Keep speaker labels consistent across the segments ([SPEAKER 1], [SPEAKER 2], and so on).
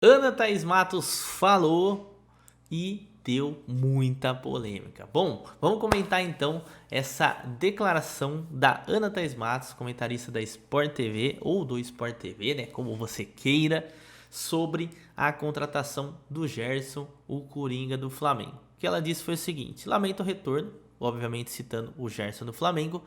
[SPEAKER 1] Ana Thaís Matos falou e deu muita polêmica. Bom, vamos comentar então essa declaração da Ana Thaís Matos, comentarista da Sport TV ou do Sport TV, né, como você queira, sobre a contratação do Gerson, o Coringa do Flamengo. O que ela disse foi o seguinte: lamento o retorno, obviamente citando o Gerson do Flamengo.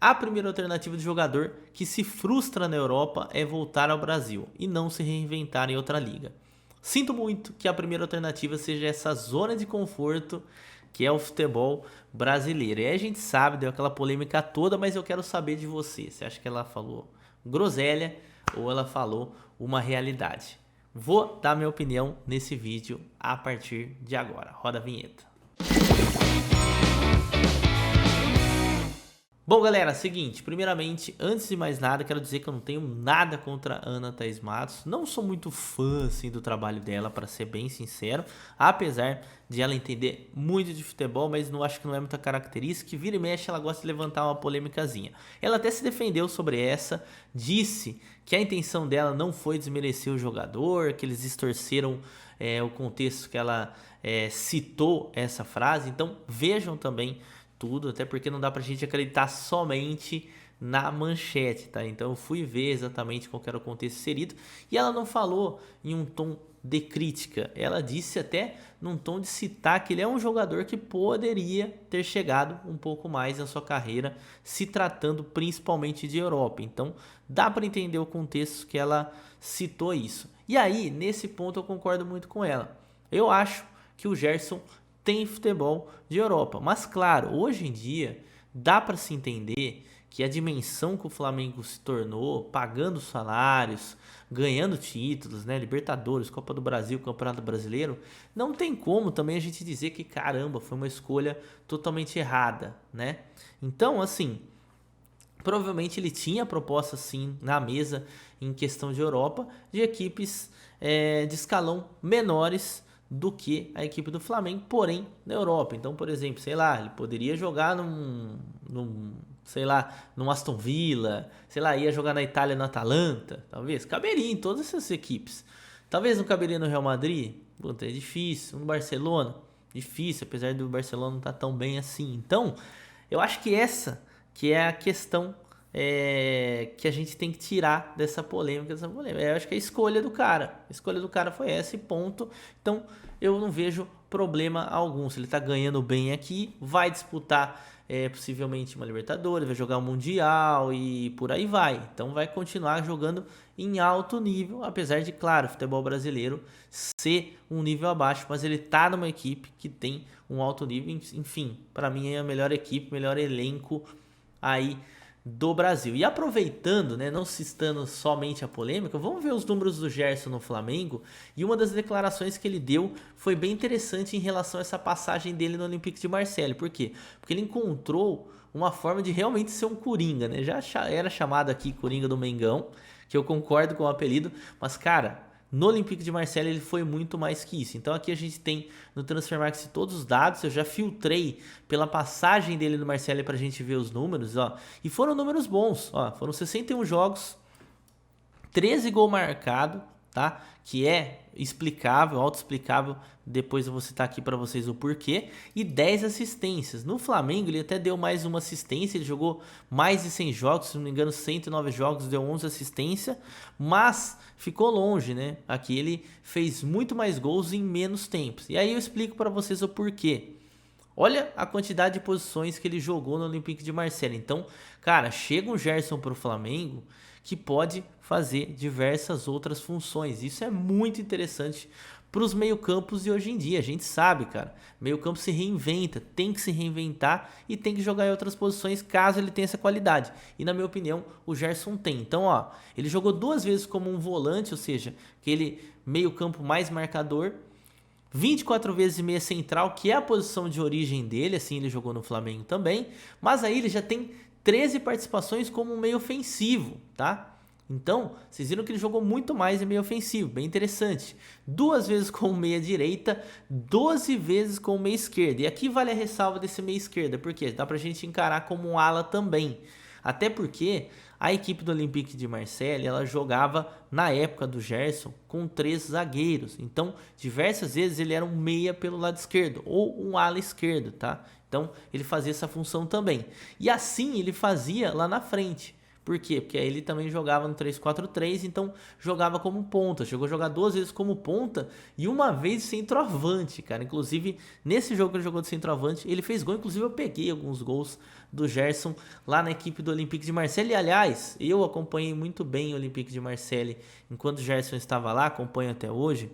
[SPEAKER 1] A primeira alternativa de jogador que se frustra na Europa é voltar ao Brasil e não se reinventar em outra liga. Sinto muito que a primeira alternativa seja essa zona de conforto que é o futebol brasileiro. E aí a gente sabe, deu aquela polêmica toda, mas eu quero saber de você. Você acha que ela falou groselha ou ela falou uma realidade? Vou dar minha opinião nesse vídeo a partir de agora. Roda a vinheta. Bom, galera, seguinte, primeiramente, antes de mais nada, quero dizer que eu não tenho nada contra a Ana Thaís Matos. Não sou muito fã, assim, do trabalho dela, para ser bem sincero. Apesar de ela entender muito de futebol, mas não acho que não é muita característica. Que vira e mexe, ela gosta de levantar uma polêmicazinha. Ela até se defendeu sobre essa, disse que a intenção dela não foi desmerecer o jogador, que eles distorceram o contexto que ela citou essa frase. Então, vejam também tudo, até porque não dá pra gente acreditar somente na manchete, tá? Então eu fui ver exatamente qual era o contexto inserido e ela não falou em um tom de crítica, ela disse até num tom de citar que ele é um jogador que poderia ter chegado um pouco mais na sua carreira, se tratando principalmente de Europa. Então dá para entender o contexto que ela citou isso. E aí, nesse ponto eu concordo muito com ela. Eu acho que o Gerson tem futebol de Europa. Mas claro, hoje em dia dá para se entender que a dimensão que o Flamengo se tornou, pagando salários, ganhando títulos, né, Libertadores, Copa do Brasil, Campeonato Brasileiro, não tem como também a gente dizer que caramba, foi uma escolha totalmente errada, né? Então, assim, provavelmente ele tinha proposta sim na mesa em questão de Europa de equipes de escalão menores do que a equipe do Flamengo, porém na Europa. Então, por exemplo, sei lá, ele poderia jogar sei lá, num Aston Villa, sei lá, ia jogar na Itália, no Atalanta, talvez. Caberia em todas essas equipes. Talvez não caberia no Real Madrid, puta, é difícil. No Barcelona, difícil, apesar do Barcelona não estar tão bem assim. Então, eu acho que essa que é a questão que a gente tem que tirar dessa polêmica, Eu acho que a escolha do cara. A escolha do cara foi essa e ponto. Então eu não vejo problema algum. Se ele tá ganhando bem aqui, vai disputar possivelmente uma Libertadores, vai jogar um Mundial e por aí vai. Então vai continuar jogando em alto nível, apesar de, claro, o futebol brasileiro ser um nível abaixo, mas ele tá numa equipe que tem um alto nível. Enfim, para mim é a melhor equipe, melhor elenco aí do Brasil. E aproveitando, né, não citando somente a polêmica, vamos ver os números do Gerson no Flamengo. E uma das declarações que ele deu foi bem interessante em relação a essa passagem dele no Olympique de Marseille. Por quê? Porque ele encontrou uma forma de realmente ser um Coringa, né? Já era chamado aqui Coringa do Mengão, que eu concordo com o apelido, mas cara, no Olympique de Marseille ele foi muito mais que isso. Então aqui a gente tem no Transfermarkt todos os dados. Eu já filtrei pela passagem dele no Marseille pra gente ver os números, ó. E foram números bons, ó. Foram 61 jogos, 13 gols marcados, tá? Que é explicável, autoexplicável. Depois eu vou citar aqui para vocês o porquê. E 10 assistências. No Flamengo ele até deu mais uma assistência. Ele jogou mais de 100 jogos, se não me engano 109 jogos, deu 11 assistências. Mas ficou longe, né? Aqui ele fez muito mais gols em menos tempos. E aí eu explico para vocês o porquê. Olha a quantidade de posições que ele jogou no Olympique de Marseille. Então, cara, chega um Gerson pro Flamengo que pode fazer diversas outras funções. Isso é muito interessante para os meio-campos de hoje em dia. A gente sabe, cara, meio-campo se reinventa, tem que se reinventar e tem que jogar em outras posições caso ele tenha essa qualidade. E na minha opinião, o Gerson tem. Então, ó, ele jogou 2 vezes como um volante, ou seja, aquele meio-campo mais marcador. 24 vezes e meia central, que é a posição de origem dele, assim ele jogou no Flamengo também, mas aí ele já tem 13 participações como meio ofensivo, tá? Então, vocês viram que ele jogou muito mais em meio ofensivo, bem interessante. 2 vezes como meia direita, 12 vezes como meia esquerda. E aqui vale a ressalva desse meia esquerda, porque dá pra gente encarar como um ala também. Até porque a equipe do Olympique de Marseille, ela jogava na época do Gerson com 3 zagueiros. Então, diversas vezes ele era um meia pelo lado esquerdo ou um ala esquerdo, tá? Então, ele fazia essa função também. E assim ele fazia lá na frente. Por quê? Porque aí ele também jogava no 3-4-3, então jogava como ponta. Chegou a jogar 2 vezes como ponta e uma vez centroavante, cara. Inclusive, nesse jogo que ele jogou de centroavante, ele fez gol. Inclusive, eu peguei alguns gols do Gerson lá na equipe do Olympique de Marseille. E, aliás, eu acompanhei muito bem o Olympique de Marseille enquanto o Gerson estava lá, acompanho até hoje.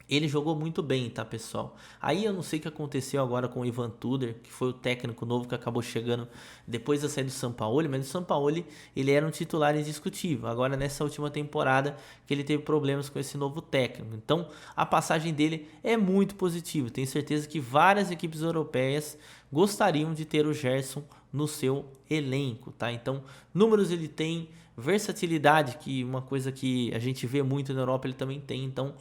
[SPEAKER 1] Ele jogou muito bem, tá, pessoal? Aí eu não sei o que aconteceu agora com o Ivan Tudor, que foi o técnico novo que acabou chegando depois da saída do Sampaoli, mas o Sampaoli, ele era um titular indiscutível. Agora, nessa última temporada, que ele teve problemas com esse novo técnico. Então, a passagem dele é muito positiva. Tenho certeza que várias equipes europeias gostariam de ter o Gerson no seu elenco, tá? Então, números ele tem, versatilidade, que uma coisa que a gente vê muito na Europa, ele também tem. Então,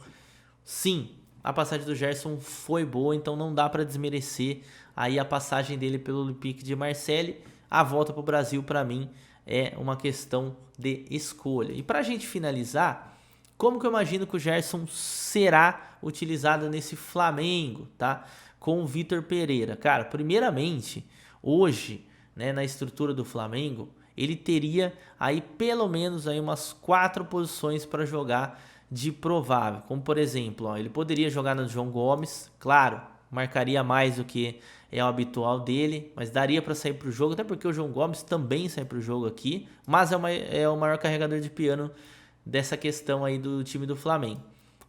[SPEAKER 1] sim, a passagem do Gerson foi boa, então não dá para desmerecer aí a passagem dele pelo Olympique de Marseille. A volta para o Brasil, para mim, é uma questão de escolha. E para a gente finalizar, como que eu imagino que o Gerson será utilizado nesse Flamengo, tá? Com o Vitor Pereira. Cara, primeiramente, hoje, né, na estrutura do Flamengo, ele teria aí pelo menos aí umas 4 posições para jogar de provável, como por exemplo, ó, ele poderia jogar no João Gomes, claro, marcaria mais do que é o habitual dele, mas daria para sair para o jogo, até porque o João Gomes também sai para o jogo aqui, mas é o maior carregador de piano dessa questão aí do time do Flamengo.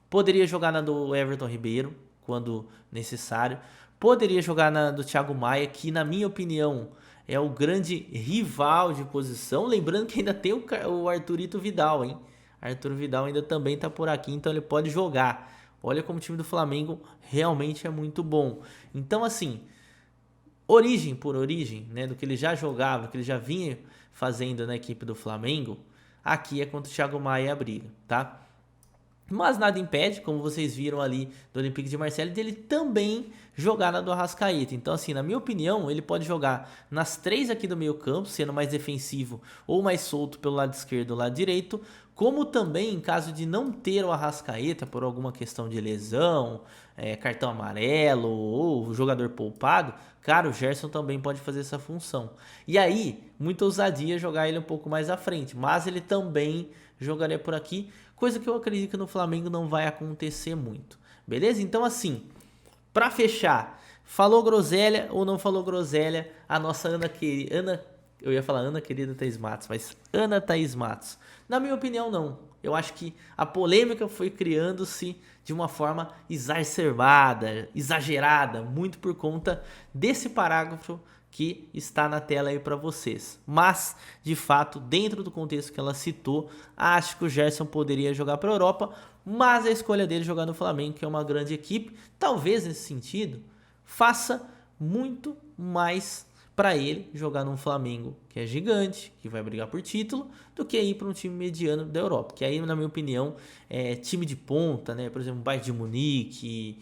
[SPEAKER 1] Poderia jogar na do Everton Ribeiro, quando necessário, poderia jogar na do Thiago Maia, que na minha opinião é o grande rival de posição, lembrando que ainda tem o Arthurito Vidal, hein? Arthur Vidal ainda também tá por aqui, então ele pode jogar. Olha como o time do Flamengo realmente é muito bom. Então, assim, origem por origem, né, do que ele já jogava, do que ele já vinha fazendo na equipe do Flamengo, aqui é contra o Thiago Maia a briga, tá? Mas nada impede, como vocês viram ali do Olympique de Marseille, dele também jogar na do Arrascaeta. Então, assim, na minha opinião, ele pode jogar nas 3 aqui do meio campo, sendo mais defensivo ou mais solto pelo lado esquerdo ou lado direito, como também em caso de não ter o Arrascaeta por alguma questão de lesão, cartão amarelo ou jogador poupado, cara, o Gerson também pode fazer essa função. E aí, muita ousadia jogar ele um pouco mais à frente, mas ele também jogaria por aqui, coisa que eu acredito que no Flamengo não vai acontecer muito. Beleza? Então, assim, para fechar, falou groselha ou não falou groselha a nossa eu ia falar Ana querida Thaís Matos, mas Ana Thaís Matos. Na minha opinião, não. Eu acho que a polêmica foi criando-se de uma forma exacerbada, exagerada, muito por conta desse parágrafo que está na tela aí para vocês. Mas, de fato, dentro do contexto que ela citou, acho que o Gerson poderia jogar para a Europa, mas a escolha dele jogar no Flamengo, que é uma grande equipe, talvez nesse sentido, faça muito mais para ele jogar num Flamengo que é gigante, que vai brigar por título, do que ir para um time mediano da Europa. Que aí, na minha opinião, é time de ponta, né? Por exemplo, Bayern de Munique,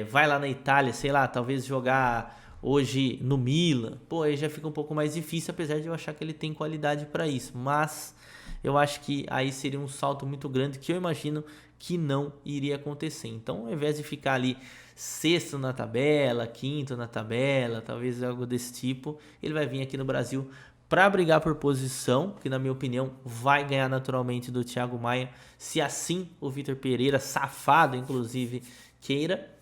[SPEAKER 1] vai lá na Itália, sei lá, talvez jogar hoje no Milan. Pô, aí já fica um pouco mais difícil, apesar de eu achar que ele tem qualidade para isso. Mas eu acho que aí seria um salto muito grande que eu imagino que não iria acontecer. Então, ao invés de ficar ali sexto na tabela, quinto na tabela, talvez algo desse tipo, ele vai vir aqui no Brasil para brigar por posição, que na minha opinião vai ganhar naturalmente do Thiago Maia, se assim o Vitor Pereira, safado inclusive, queira,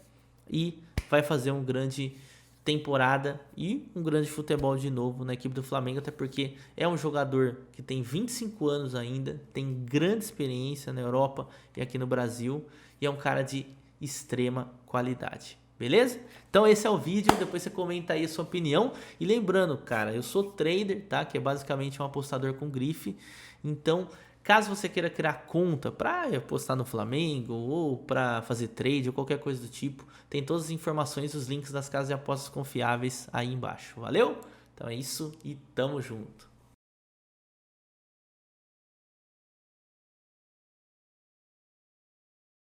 [SPEAKER 1] e vai fazer um grande temporada e um grande futebol de novo na equipe do Flamengo, até porque é um jogador que tem 25 anos ainda, tem grande experiência na Europa e aqui no Brasil, e é um cara de extrema qualidade. Beleza? Então esse é o vídeo, depois você comenta aí a sua opinião. E lembrando, cara, eu sou trader, tá? Que é basicamente um apostador com grife. Então, caso você queira criar conta para apostar no Flamengo ou para fazer trade ou qualquer coisa do tipo, tem todas as informações, os links das casas de apostas confiáveis aí embaixo. Valeu? Então é isso e tamo junto.